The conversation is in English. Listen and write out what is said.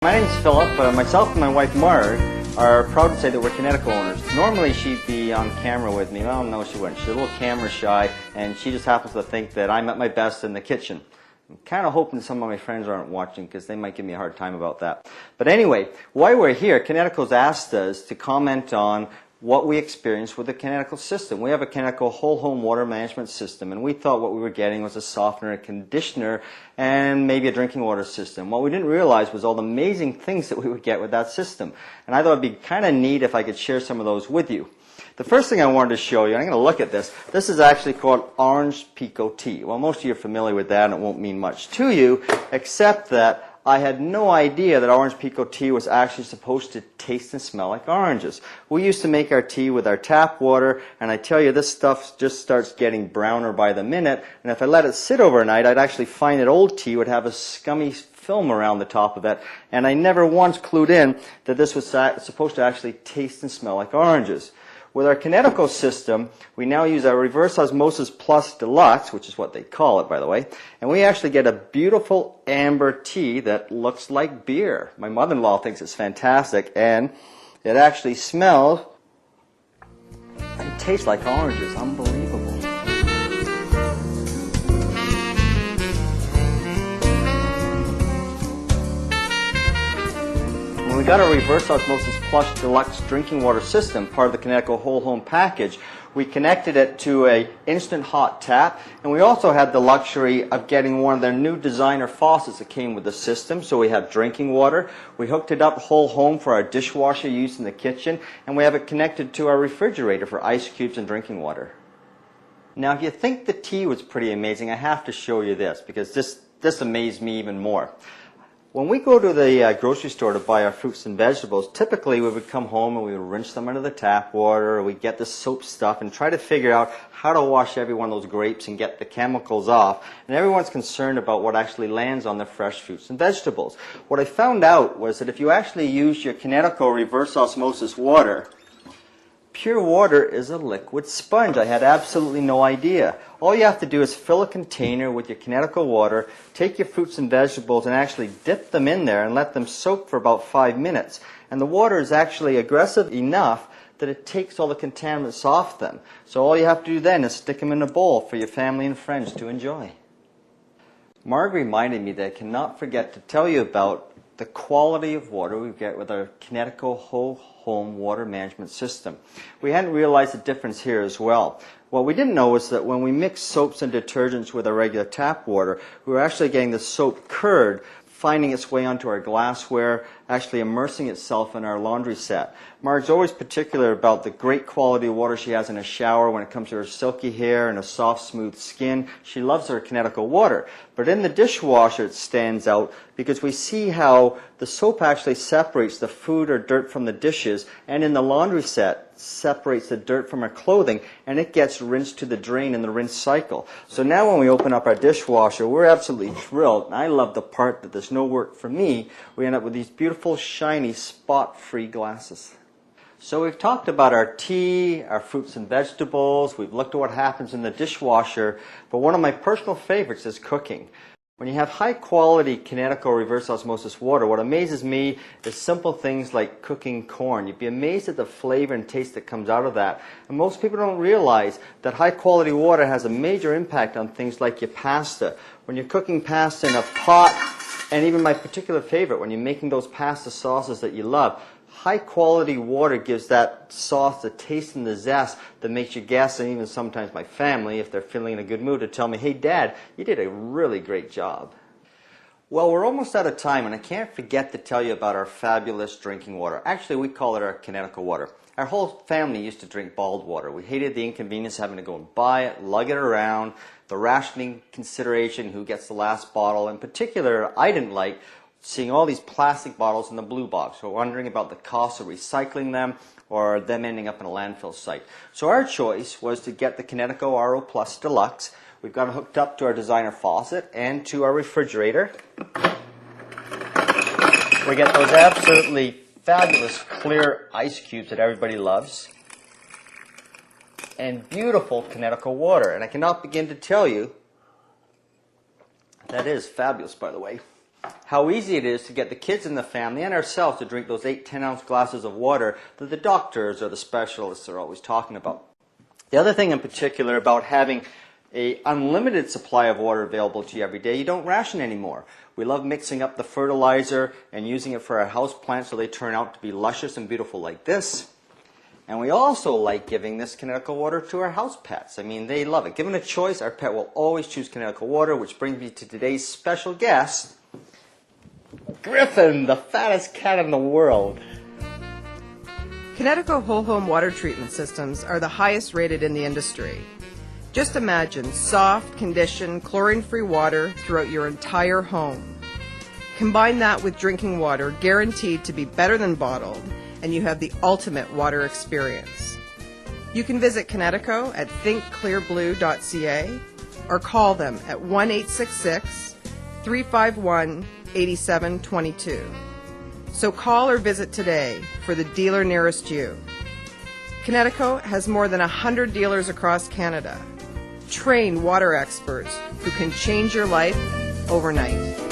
My name is Philip. Myself and my wife Marg are proud to say that we're Kinetico owners. Normally she'd be on camera with me. Well, no, she wouldn't. She's a little camera shy, and she just happens to think that I'm at my best in the kitchen. I'm kind of hoping some of my friends aren't watching because they might give me a hard time about that. But anyway, while we're here, Kinetico's asked us to comment on what we experienced with the Kinetico system. We have a Kinetico whole home water management system, and we thought what we were getting was a softener, a conditioner, and maybe a drinking water system. What we didn't realize was all the amazing things that we would get with that system. And I thought it'd be kind of neat if I could share some of those with you. The first thing I wanted to show you, I'm going to look at this. This is actually called orange pico tea. Well, most of you are familiar with that, and it won't mean much to you, except that I had no idea that orange pico tea was actually supposed to taste and smell like oranges. We used to make our tea with our tap water, and I tell you, this stuff just starts getting browner by the minute, and if I let it sit overnight, I'd actually find that old tea would have a scummy film around the top of it, and I never once clued in that this was supposed to actually taste and smell like oranges. With our Kinetico system, we now use our Reverse Osmosis Plus Deluxe, which is what they call it, by the way, and we actually get a beautiful amber tea that looks like beer. My mother-in-law thinks it's fantastic, and it actually smells and tastes like oranges. Unbelievable. When we got our Reverse Osmosis Plus Deluxe drinking water system, part of the Kinetico whole home package, we connected it to an instant hot tap, and we also had the luxury of getting one of their new designer faucets that came with the system. So we have drinking water. We hooked it up whole home for our dishwasher use in the kitchen, and we have it connected to our refrigerator for ice cubes and drinking water. Now, if you think the tea was pretty amazing, I have to show you this, because this amazed me even more. When we go to the grocery store to buy our fruits and vegetables, typically we would come home and we would rinse them under the tap water, or we'd get the soap stuff and try to figure out how to wash every one of those grapes and get the chemicals off. And everyone's concerned about what actually lands on the fresh fruits and vegetables. What I found out was that if you actually use your Kinetico reverse osmosis water, pure water is a liquid sponge. I had absolutely no idea. All you have to do is fill a container with your Kinetico water, take your fruits and vegetables and actually dip them in there and let them soak for about 5 minutes. And the water is actually aggressive enough that it takes all the contaminants off them. So all you have to do then is stick them in a bowl for your family and friends to enjoy. Marg reminded me that I cannot forget to tell you about the quality of water we get with our Kinetico whole home water management system. We hadn't realized the difference here as well. What we didn't know was that when we mix soaps and detergents with our regular tap water, we were actually getting the soap curd finding its way onto our glassware, actually immersing itself in our laundry set. Marg's always particular about the great quality of water she has in a shower when it comes to her silky hair and a soft, smooth skin. She loves her Kinetico water. But in the dishwasher it stands out because we see how the soap actually separates the food or dirt from the dishes, and in the laundry set separates the dirt from our clothing, and it gets rinsed to the drain in the rinse cycle. So now when we open up our dishwasher, we're absolutely thrilled. And I love the part that there's no work for me. We end up with these beautiful, shiny, spot-free glasses. So we've talked about our tea, our fruits and vegetables, we've looked at what happens in the dishwasher, but one of my personal favorites is cooking. When you have high quality Kinetico reverse osmosis water, what amazes me is simple things like cooking corn. You'd be amazed at the flavor and taste that comes out of that. And most people don't realize that high quality water has a major impact on things like your pasta. When you're cooking pasta in a pot, and even my particular favorite, when you're making those pasta sauces that you love, high quality water gives that sauce the taste and the zest that makes your guests, and even sometimes my family, if they're feeling in a good mood, to tell me, "Hey Dad, you did a really great job." Well, we're almost out of time, and I can't forget to tell you about our fabulous drinking water. Actually, we call it our Kinetico water. Our whole family used to drink bottled water. We hated the inconvenience of having to go and buy it, lug it around, the rationing consideration, who gets the last bottle. In particular, I didn't like seeing all these plastic bottles in the blue box, so wondering about the cost of recycling them or them ending up in a landfill site. So our choice was to get the Kinetico RO Plus Deluxe. We've got it hooked up to our designer faucet and to our refrigerator. We get those absolutely fabulous clear ice cubes that everybody loves, and beautiful Kinetico water. And I cannot begin to tell you, that is fabulous, by the way. how easy it is to get the kids in the family and ourselves to drink those 8-10-ounce glasses of water that the doctors or the specialists are always talking about. The other thing in particular about having an unlimited supply of water available to you every day, you don't ration anymore. We love mixing up the fertilizer and using it for our house plants so they turn out to be luscious and beautiful like this. And we also like giving this Kinetico water to our house pets. I mean, they love it. Given a choice, our pet will always choose Kinetico water, which brings me to today's special guest, Griffin, the fattest cat in the world. Kinetico whole home water treatment systems are the highest rated in the industry. Just imagine soft, conditioned, chlorine-free water throughout your entire home. Combine that with drinking water guaranteed to be better than bottled, and you have the ultimate water experience. You can visit Kinetico at thinkclearblue.ca or call them at 1-866-351-8722. So call or visit today for the dealer nearest you. Kinetico has more than 100 dealers across Canada. Trained water experts who can change your life overnight.